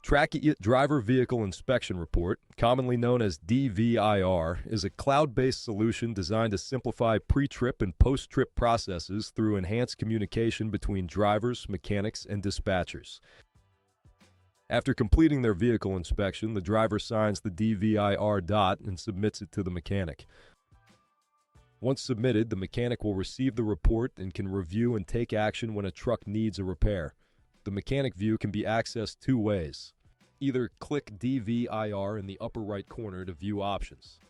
TrackIt Driver Vehicle Inspection Report, commonly known as DVIR, is a cloud-based solution designed to simplify pre-trip and post-trip processes through enhanced communication between drivers, mechanics, and dispatchers. After completing their vehicle inspection, the driver signs the DVIR dot and submits it to the mechanic. Once submitted, the mechanic will receive the report and can review and take action when a truck needs a repair. The mechanic view can be accessed two ways. Either click DVIR in the upper right corner to view options,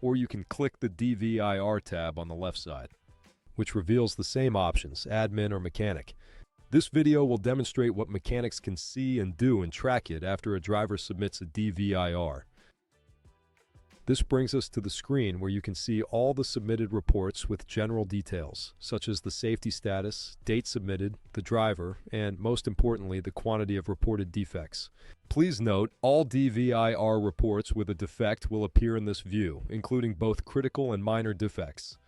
or you can click the DVIR tab on the left side, which reveals the same options, admin or mechanic. This video will demonstrate what mechanics can see and do in TrackIt after a driver submits a DVIR. This brings us to the screen where you can see all the submitted reports with general details, such as the safety status, date submitted, the driver, and most importantly, the quantity of reported defects. Please note, all DVIR reports with a defect will appear in this view, including both critical and minor defects.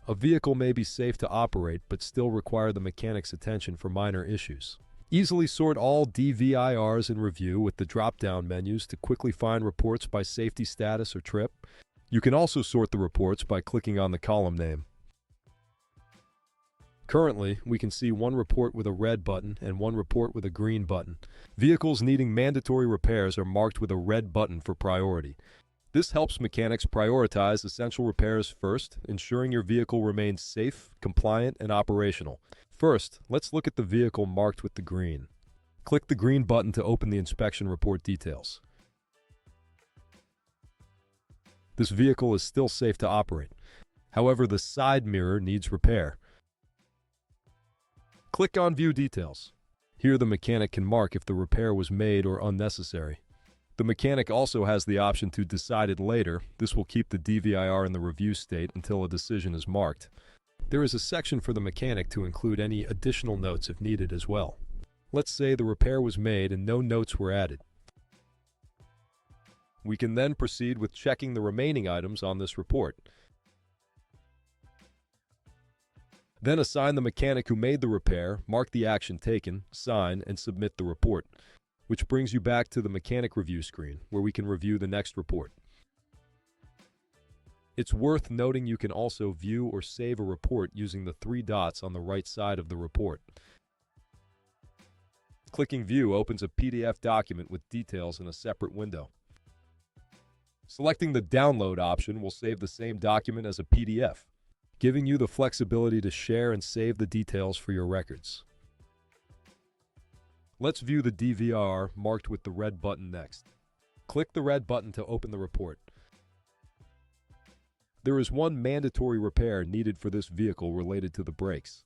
A vehicle may be safe to operate, but still require the mechanic's attention for minor issues. Easily sort all DVIRs in review with the drop-down menus to quickly find reports by safety status or trip. You can also sort the reports by clicking on the column name. Currently, we can see one report with a red button and one report with a green button. Vehicles needing mandatory repairs are marked with a red button for priority. This helps mechanics prioritize essential repairs first, ensuring your vehicle remains safe, compliant, and operational. First, let's look at the vehicle marked with the green. Click the green button to open the inspection report details. This vehicle is still safe to operate. However, the side mirror needs repair. Click on View Details. Here the mechanic can mark if the repair was made or unnecessary. The mechanic also has the option to decide it later. This will keep the DVIR in the review state until a decision is marked. There is a section for the mechanic to include any additional notes if needed as well. Let's say the repair was made and no notes were added. We can then proceed with checking the remaining items on this report. Then assign the mechanic who made the repair, mark the action taken, sign, and submit the report, which brings you back to the mechanic review screen, where we can review the next report. It's worth noting you can also view or save a report using the three dots on the right side of the report. Clicking View opens a PDF document with details in a separate window. Selecting the Download option will save the same document as a PDF, giving you the flexibility to share and save the details for your records. Let's view the DVR marked with the red button next. Click the red button to open the report. There is one mandatory repair needed for this vehicle related to the brakes.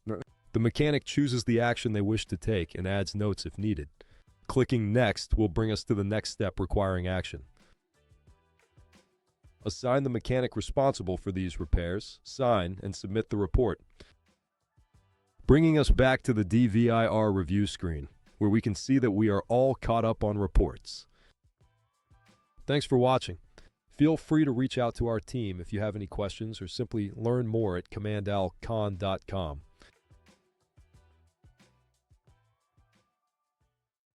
The mechanic chooses the action they wish to take and adds notes if needed. Clicking Next will bring us to the next step requiring action. Assign the mechanic responsible for these repairs, sign, and submit the report. Bringing us back to the DVIR review screen, where we can see that we are all caught up on reports. Thanks for watching. Feel free to reach out to our team if you have any questions or simply learn more at commandalcon.com.